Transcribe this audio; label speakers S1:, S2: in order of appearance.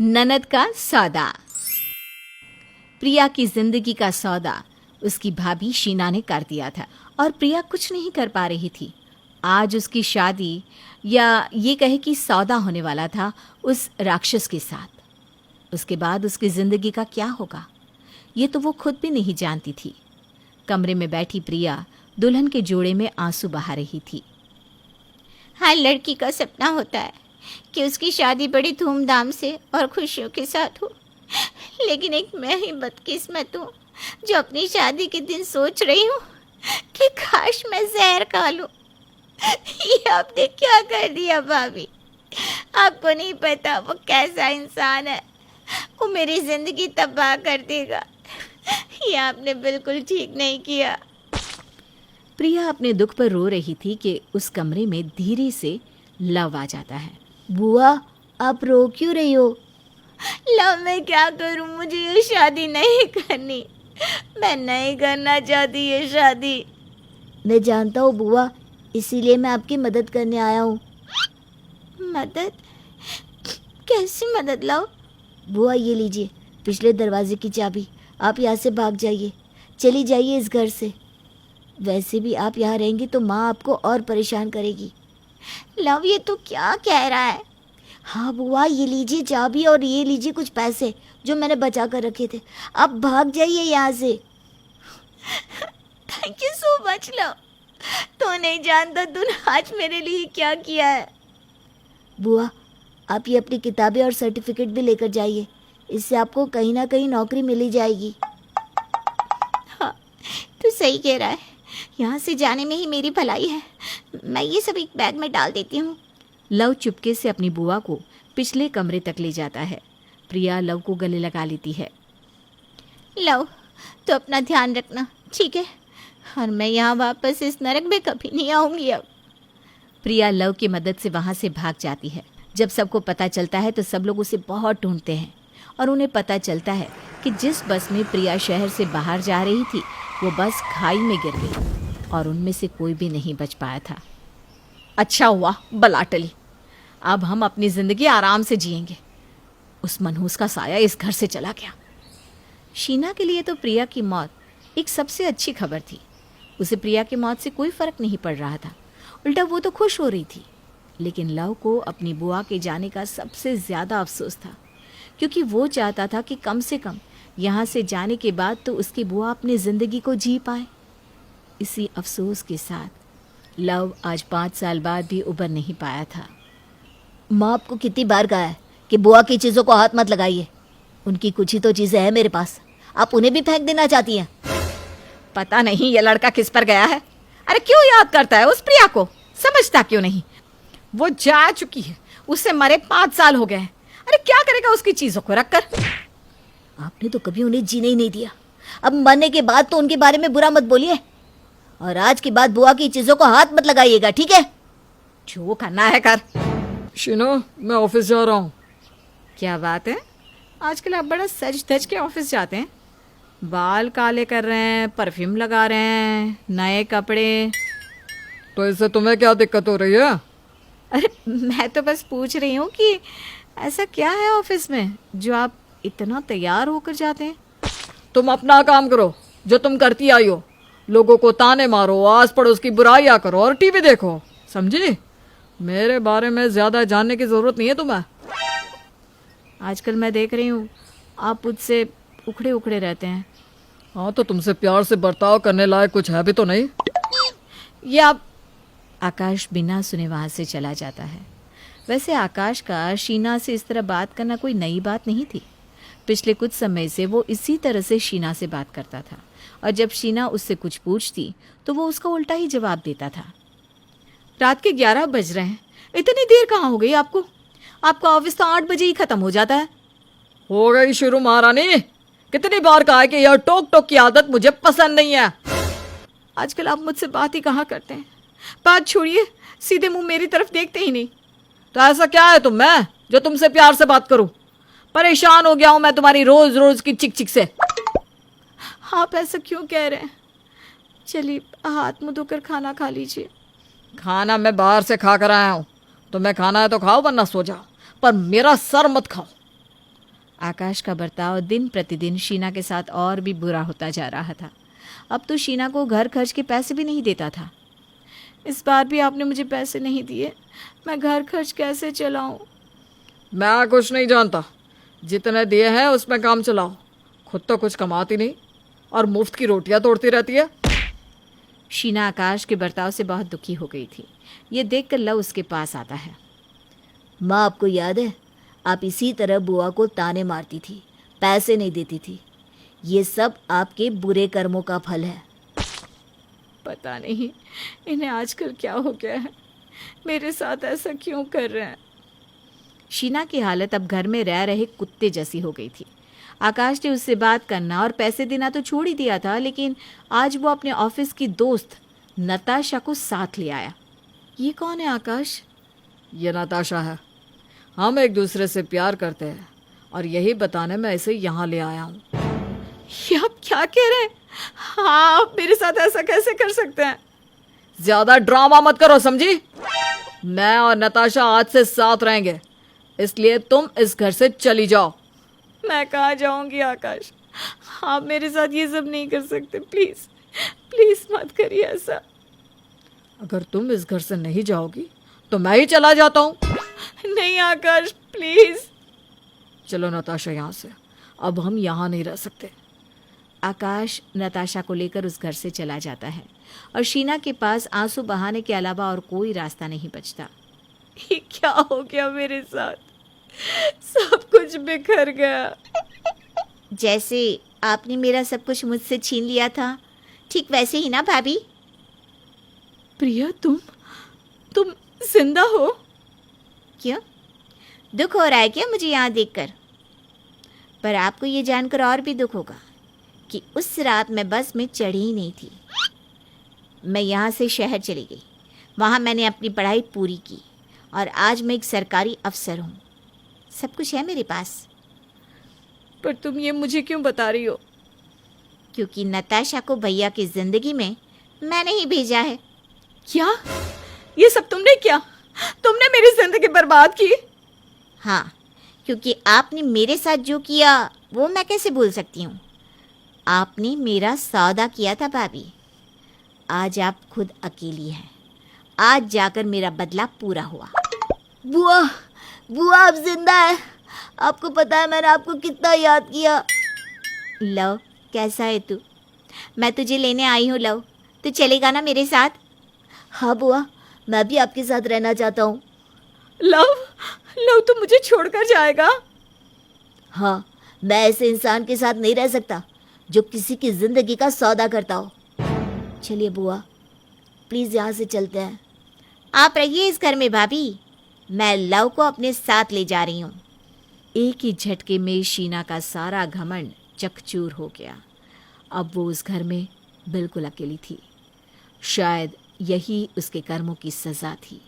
S1: ननद का सौदा। प्रिया की जिंदगी का सौदा उसकी भाभी शीना ने कर दिया था और प्रिया कुछ नहीं कर पा रही थी। आज उसकी शादी या ये कहे कि सौदा होने वाला था उस राक्षस के साथ। उसके बाद उसकी जिंदगी का क्या होगा ये तो वो खुद भी नहीं जानती थी। कमरे में बैठी प्रिया दुल्हन के जोड़े में आंसू बहा रही थी।
S2: हर लड़की का सपना होता है कि उसकी शादी बड़ी धूमधाम से और खुशियों के साथ हो, लेकिन एक मैं ही बदकिस्मत हूँ जो अपनी शादी के दिन सोच रही हूँ कि काश मैं जहर खा लूँ। ये आपने क्या कर दिया भाभी? आपको नहीं पता वो कैसा इंसान है, वो मेरी जिंदगी तबाह कर देगा। ये आपने बिल्कुल ठीक नहीं किया।
S1: प्रिया अपने दुख पर रो रही थी कि उस कमरे में धीरे से लव आ जाता है।
S2: बुआ, आप रो क्यों रही हो? लव मैं क्या करूं, मुझे ये शादी नहीं करनी। मैं नहीं करना चाहती ये शादी। मैं जानता हूँ बुआ, इसीलिए मैं आपकी मदद करने आया हूँ। मदद? कैसी मदद लाओ? बुआ ये लीजिए पिछले दरवाजे की चाबी। आप यहाँ से भाग जाइए, चली जाइए इस घर से। वैसे भी आप यहाँ रहेंगी तो माँ आपको और परेशान करेगी। लव ये तो क्या कह रहा है? हाँ बुआ, ये लीजिए चाबी और ये लीजिए कुछ पैसे जो मैंने बचा कर रखे थे। आप भाग जाइए यहाँ से। Thank you so much love. तो नहीं जानता तूने आज मेरे लिए क्या किया है। बुआ आप ये अपनी किताबें और सर्टिफिकेट भी लेकर जाइए, इससे आपको कहीं ना कहीं नौकरी मिल ही जाएगी। हाँ तू सही कह रहा है, यहाँ से जाने में ही मेरी भलाई है। मैं ये सब एक बैग में डाल देती हूँ।
S1: लव चुपके से अपनी बुआ को पिछले कमरे तक ले जाता है। प्रिया लव को गले लगा लेती है।
S2: लव तो अपना ध्यान रखना, ठीक है? और मैं यहाँ वापस इस नरक में कभी नहीं आऊँगी अब।
S1: प्रिया लव की मदद से वहाँ से भाग जाती है। जब सबको पता चलता है तो सब लोग उसे बहुत ढूंढते हैं और उन्हें पता चलता है कि जिस बस में प्रिया शहर से बाहर जा रही थी वो बस खाई में गिर गई और उनमें से कोई भी नहीं बच पाया था। अच्छा हुआ बला टली, अब हम अपनी ज़िंदगी आराम से जिएंगे। उस मनहूस का साया इस घर से चला गया। शीना के लिए तो प्रिया की मौत एक सबसे अच्छी खबर थी। उसे प्रिया की मौत से कोई फ़र्क नहीं पड़ रहा था, उल्टा वो तो खुश हो रही थी। लेकिन लव को अपनी बुआ के जाने का सबसे ज़्यादा अफसोस था, क्योंकि वो चाहता था कि कम से कम यहाँ से जाने के बाद तो उसकी बुआ अपनी ज़िंदगी को जी पाए। इसी अफसोस के साथ लव आज 5 साल बाद भी उबर नहीं पाया था।
S2: माँ आपको कितनी बार कहा है कि बुआ की चीज़ों को हाथ मत लगाइए। उनकी कुछ ही तो चीज़ें हैं मेरे पास, आप उन्हें भी फेंक देना चाहती हैं।
S1: पता नहीं ये लड़का किस पर गया है। अरे क्यों याद करता है उस प्रिया को, समझता क्यों नहीं? वो जा चुकी है, उससे मरे 5 साल हो गए हैं। अरे क्या करेगा उसकी चीज़ों को रखकर?
S2: आपने तो कभी उन्हें जीने ही नहीं दिया, अब मरने के बाद तो उनके बारे में बुरा मत बोलिए। और आज के बाद बुआ की चीज़ों को हाथ मत लगाइएगा, ठीक है?
S1: जो करना है कर।
S3: शीना मैं ऑफिस जा रहा हूँ।
S1: क्या बात है, आजकल आप बड़ा सज धज के ऑफिस जाते हैं। बाल काले कर रहे हैं, परफ्यूम लगा रहे हैं, नए कपड़े।
S3: तो इससे तुम्हें क्या दिक्कत हो रही है?
S1: अरे मैं तो बस पूछ रही हूँ कि ऐसा क्या है ऑफिस में जो आप इतना तैयार होकर जाते हैं?
S3: तुम अपना काम करो जो तुम करती आई हो। लोगों को ताने मारो, आस पड़ोस की बुराइयां करो और टीवी देखो, समझी? मेरे बारे में ज्यादा जानने की जरूरत नहीं है तुम्हें।
S1: आजकल मैं देख रही हूँ आप मुझसे उखड़े उखड़े रहते हैं।
S3: हाँ तो तुमसे प्यार से बर्ताव करने लायक कुछ है भी तो नहीं।
S1: ये आप। आकाश बिना सुने वहाँ से चला जाता है। वैसे आकाश का शीना से इस तरह बात करना कोई नई बात नहीं थी। पिछले कुछ समय से वो इसी तरह से शीना से बात करता था और जब शीना उससे कुछ पूछती तो वो उसका उल्टा ही जवाब देता था। रात के 11 बज रहे हैं, इतनी देर कहाँ हो गई आपको? आपका ऑफिस तो 8 बजे ही खत्म हो जाता है।
S3: हो गई शुरू महारानी, कितनी बार कहा है कि यह टोक टोक की आदत मुझे पसंद नहीं है।
S1: आजकल आप मुझसे बात ही कहाँ करते हैं? बात छोड़िए, सीधे मुंह मेरी तरफ देखते ही नहीं।
S3: तो ऐसा क्या है तुम में जो तुमसे प्यार से बात करूं? परेशान हो गया हूं मैं तुम्हारी रोज रोज की चिक चिक से।
S1: आप ऐसा क्यों कह रहे हैं? चलिए हाथ मुंह धोकर खाना खा लीजिए।
S3: खाना मैं बाहर से खा कर आया हूं, तुम्हें खाना है तो खाओ वरना सो जाओ, पर मेरा सर मत खाओ।
S1: आकाश का बर्ताव दिन प्रतिदिन शीना के साथ और भी बुरा होता जा रहा था। अब तो शीना को घर खर्च के पैसे भी नहीं देता था। इस बार भी आपने मुझे पैसे नहीं दिए, मैं घर खर्च कैसे चलाऊं?
S3: मैं कुछ नहीं जानता, जितने दिए हैं उसमें काम चलाओ। खुद तो कुछ कमाती नहीं और मुफ्त की रोटियां तोड़ती रहती है।
S1: शीना आकाश के बर्ताव से बहुत दुखी हो गई थी। ये देखकर लव उसके पास आता है।
S2: माँ, आपको याद है आप इसी तरह बुआ को ताने मारती थी, पैसे नहीं देती थी। ये सब आपके बुरे कर्मों का फल है।
S1: पता नहीं इन्हें आजकल क्या हो गया है, मेरे साथ ऐसा क्यों कर रहे हैं। शीना की हालत अब घर में रह रहे कुत्ते जैसी हो गई थी। आकाश ने उससे बात करना और पैसे देना तो छोड़ ही दिया था, लेकिन आज वो अपने ऑफिस की दोस्त नताशा को साथ ले आया। ये कौन है आकाश?
S3: ये नताशा है। हम एक दूसरे से प्यार करते हैं और यही बताने मैं इसे यहाँ ले आया हूँ।
S1: ये आप क्या कह रहे हैं? हाँ, आप मेरे साथ ऐसा कैसे कर सकते हैं?
S3: ज्यादा ड्रामा मत करो, समझी? मैं और नताशा आज से साथ रहेंगे, इसलिए तुम इस घर से चली जाओ।
S1: मैं कहाँ जाऊंगी आकाश? आप मेरे साथ ये सब नहीं कर सकते। प्लीज प्लीज मत करिए ऐसा।
S3: अगर तुम इस घर से नहीं जाओगी तो मैं ही चला जाता हूँ।
S1: नहीं आकाश, प्लीज।
S3: चलो नताशा, यहाँ से अब हम यहाँ नहीं रह सकते।
S1: आकाश नताशा को लेकर उस घर से चला जाता है और शीना के पास आंसू बहाने के अलावा और कोई रास्ता नहीं बचता। ये क्या हो गया मेरे साथ? सब कुछ बिखर गया।
S2: जैसे आपने मेरा सब कुछ मुझसे छीन लिया था, ठीक वैसे ही ना भाभी?
S1: प्रिया, तुम जिंदा हो?
S2: क्यों, दुख हो रहा है क्या मुझे यहाँ देखकर? पर आपको ये जानकर और भी दुख होगा कि उस रात मैं बस में चढ़ी ही नहीं थी। मैं यहाँ से शहर चली गई, वहाँ मैंने अपनी पढ़ाई पूरी की और आज मैं एक सरकारी अफसर हूँ। सब कुछ है मेरे पास।
S1: पर तुम ये मुझे क्यों बता रही हो?
S2: क्योंकि नताशा को भैया की जिंदगी में मैंने ही भेजा है।
S1: क्या? ये सब तुमने किया? तुमने मेरी जिंदगी बर्बाद की?
S2: हाँ, क्योंकि आपने मेरे साथ जो किया वो मैं कैसे भूल सकती हूँ। आपने मेरा सौदा किया था भाभी। आज आप खुद अकेली हैं। आज जाकर मेरा बदला पूरा हुआ। बुआ, बुआ आप जिंदा है। आपको पता है मैंने आपको कितना याद किया। लव, कैसा है तू? मैं तुझे लेने आई हूँ लव, तू चलेगा ना मेरे साथ? हाँ बुआ, मैं भी आपके साथ रहना चाहता हूँ।
S1: लव, लव तू मुझे छोड़कर जाएगा?
S2: हाँ, मैं ऐसे इंसान के साथ नहीं रह सकता जो किसी की जिंदगी का सौदा करता हो। चलिए बुआ, प्लीज यहाँ से चलते हैं। आप रहिए इस घर में भाभी, मैं लव को अपने साथ ले जा रही हूँ।
S1: एक ही झटके में शीना का सारा घमंड चकचूर हो गया। अब वो उस घर में बिल्कुल अकेली थी। शायद यही उसके कर्मों की सजा थी।